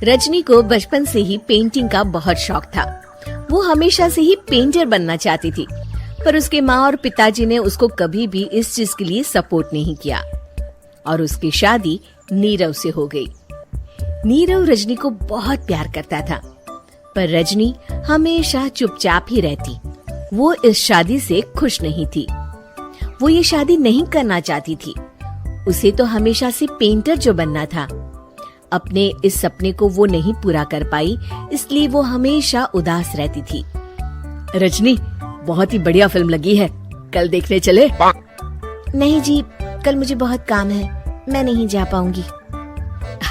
रजनी को बचपन से ही पेंटिंग का बहुत शौक था। वो हमेशा से ही पेंटर बनना चाहती थी, पर उसके माँ और पिताजी ने उसको कभी भी इस चीज के लिए सपोर्ट नहीं किया और उसकी शादी नीरव से हो गई। नीरव रजनी को बहुत प्यार करता था, पर रजनी हमेशा चुपचाप ही रहती। वो इस शादी से खुश नहीं थी। वो ये शादी नहीं करना चाहती थी। उसे तो हमेशा से पेंटर जो बनना था। अपने इस सपने को वो नहीं पूरा कर पाई, इसलिए वो हमेशा उदास रहती थी। रजनी, बहुत ही बढ़िया फिल्म लगी है, कल देखने चले? नहीं जी, कल मुझे बहुत काम है, मैं नहीं जा पाऊंगी।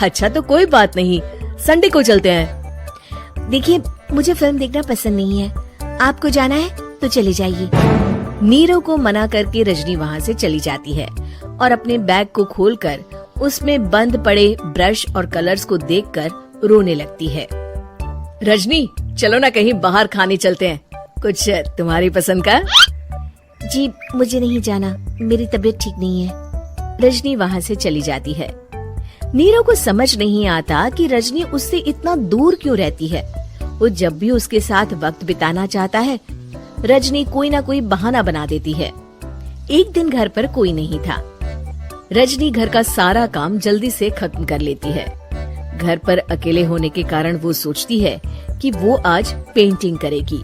अच्छा तो कोई बात नहीं, संडे को चलते हैं। देखिए, मुझे फिल्म देखना पसंद नहीं है। आपको जाना है तो चले जाइए। नीरव को मना करके रजनी वहाँ से चली जाती है और अपने बैग को खोलकर उसमें बंद पड़े ब्रश और कलर्स को देखकर रोने लगती है। रजनी, चलो ना कहीं बाहर खाने चलते हैं, कुछ तुम्हारी पसंद का। जी, मुझे नहीं जाना, मेरी तबीयत ठीक नहीं है। रजनी वहाँ से चली जाती है। नीरव को समझ नहीं आता कि रजनी उससे इतना दूर क्यों रहती है। वो जब भी उसके साथ वक्त बिताना चाहता है, रजनी कोई ना कोई बहाना बना देती है। एक दिन घर पर कोई नहीं था। रजनी घर का सारा काम जल्दी से खत्म कर लेती है। घर पर अकेले होने के कारण वो सोचती है कि वो आज पेंटिंग करेगी।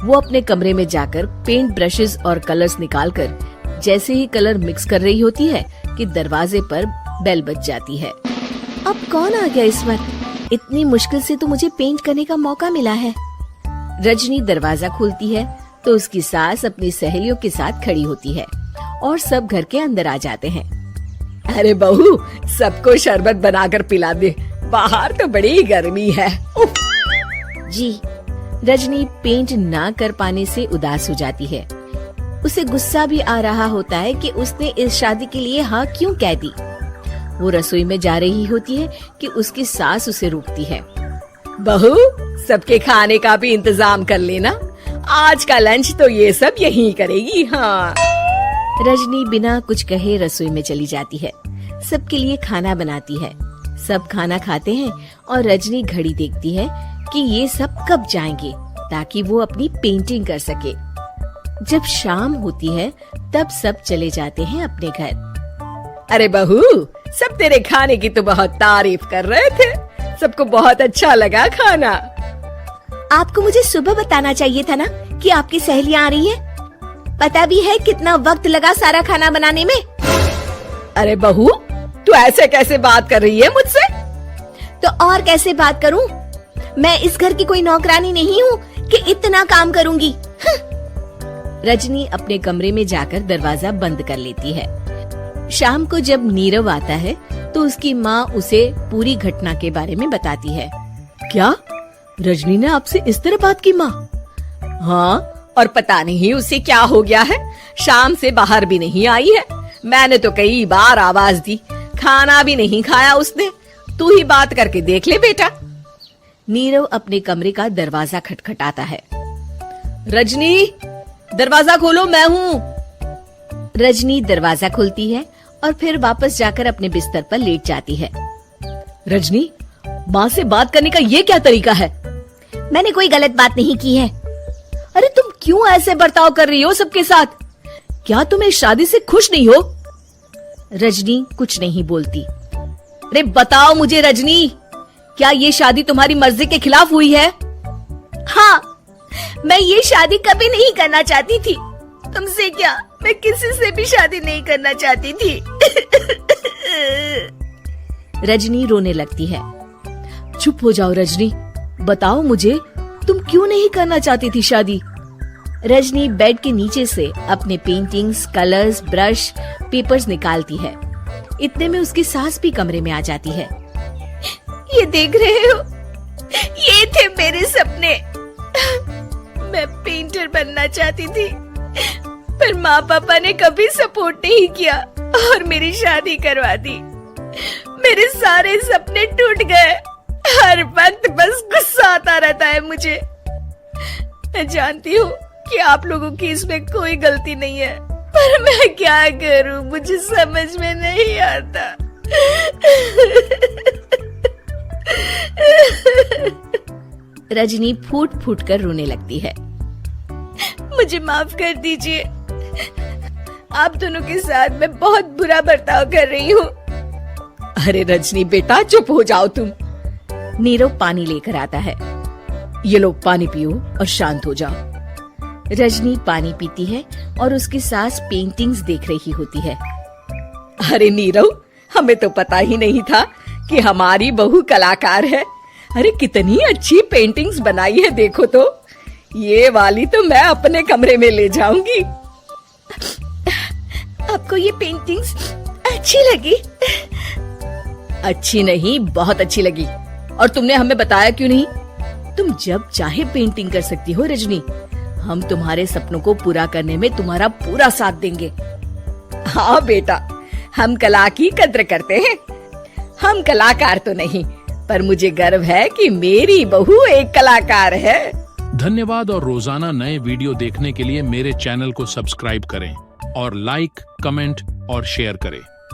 वो अपने कमरे में जाकर पेंट ब्रशेस और कलर्स निकालकर जैसे ही कलर मिक्स कर रही होती है कि दरवाजे पर बेल बज जाती है। अब कौन आ गया इस वक्त? इतनी मुश्किल से तो मुझे पेंट करने का मौका मिला है। रजनी दरवाजा खोलती है तो उसकी सास अपनी सहेलियों के साथ खड़ी होती है और सब घर के अंदर आ जाते हैं। अरे बहू, सबको शरबत बनाकर पिला दे, बाहर तो बड़ी गर्मी है। जी। रजनी पेंट ना कर पाने से उदास हो जाती है। उसे गुस्सा भी आ रहा होता है कि उसने इस शादी के लिए हाँ क्यों कह दी। वो रसोई में जा रही होती है कि उसकी सास उसे रोकती है। बहू, सबके खाने का भी इंतजाम कर लेना, आज का लंच तो ये सब यहीं करेगी। हाँ। रजनी बिना कुछ कहे रसोई में चली जाती है। सबके लिए खाना बनाती है। सब खाना खाते हैं और रजनी घड़ी देखती है कि ये सब कब जाएंगे ताकि वो अपनी पेंटिंग कर सके। जब शाम होती है तब सब चले जाते हैं अपने घर। अरे बहू, सब तेरे खाने की तो बहुत तारीफ कर रहे थे, सबको बहुत अच्छा लगा खाना। आपको मुझे सुबह बताना चाहिए था ना कि आपकी सहेलियां आ रही हैं। पता भी है कितना वक्त लगा सारा खाना बनाने में। अरे बहू, तू ऐसे कैसे बात कर रही है मुझसे? तो और कैसे बात करूं? मैं इस घर की कोई नौकरानी नहीं हूँ कि इतना काम करूंगी। रजनी अपने कमरे में जाकर दरवाजा बंद कर लेती है। शाम को जब नीरव आता है तो उसकी माँ उसे पूरी घटना के बारे में बताती है। क्या रजनी ने आपसे इस तरह बात की माँ? हाँ, और पता नहीं उसे क्या हो गया है, शाम से बाहर भी नहीं आई है। मैंने तो कई बार आवाज दी, खाना भी नहीं खाया उसने। तू ही बात करके देख ले बेटा। नीरव अपने कमरे का दरवाजा खटखटाता है। रजनी, दरवाजा खोलो, मैं हूँ। रजनी दरवाजा खोलती है और फिर वापस जाकर अपने बिस्तर पर लेट जाती है। रजनी, माँ से बात करने का ये क्या तरीका है? मैंने कोई गलत बात नहीं की है। अरे तुम क्यों ऐसे बर्ताव कर रही हो सबके साथ? क्या तुम इस शादी से खुश नहीं हो? रजनी कुछ नहीं बोलती। अरे बताओ मुझे रजनी, क्या ये शादी तुम्हारी मर्जी के खिलाफ हुई है? हाँ, मैं ये शादी कभी नहीं करना चाहती थी। तुमसे क्या, मैं किसी से भी शादी नहीं करना चाहती थी। रजनी रोने लगती है। चुप हो जाओ रजनी, बताओ मुझे, तुम क्यों नहीं करना चाहती थी शादी? रजनी बेड के नीचे से अपने पेंटिंग्स, कलर्स, ब्रश, पेपर्स निकालती है। इतने में उसकी सास भी कमरे में आ जाती है। ये देख रहे हो, ये थे मेरे सपने। मैं पेंटर बनना चाहती थी, पर माँ पापा ने कभी सपोर्ट नहीं किया और मेरी शादी करवा दी। मेरे सारे सपने टूट गए। हर वक्त बस गुस्सा आता रहता है मुझे। मैं जानती हूँ कि आप लोगों की इसमें कोई गलती नहीं है, पर मैं क्या करूँ, मुझे समझ में नहीं आता। रजनी फूट फूट कर रोने लगती है। मुझे माफ कर दीजिए, आप दोनों के साथ मैं बहुत बुरा बर्ताव कर रही हूँ। अरे रजनी बेटा चुप हो जाओ तुम। नीरव पानी लेकर आता है। ये लो पानी पियो और शांत हो जाओ। रजनी पानी पीती है और उसकी सास पेंटिंग्स देख रही होती है। अरे नीरव, हमें तो पता ही नहीं था कि हमारी बहू कलाकार है। अरे कितनी अच्छी पेंटिंग्स बनाई है, देखो तो। ये वाली तो मैं अपने कमरे में ले जाऊंगी। आपको ये पेंटिंग्स अच्छी लगी? अच्छी नहीं, बहुत अच्छी लगी। और तुमने हमें बताया क्यों नहीं? तुम जब चाहे पेंटिंग कर सकती हो रजनी। हम तुम्हारे सपनों को पूरा करने में तुम्हारा पूरा साथ देंगे। हाँ बेटा, हम कला की कद्र करते हैं। हम कलाकार तो नहीं, पर मुझे गर्व है कि मेरी बहू एक कलाकार है। धन्यवाद। और रोजाना नए वीडियो देखने के लिए मेरे चैनल को सब्सक्राइब करें और लाइक, कमेंट और शेयर करें।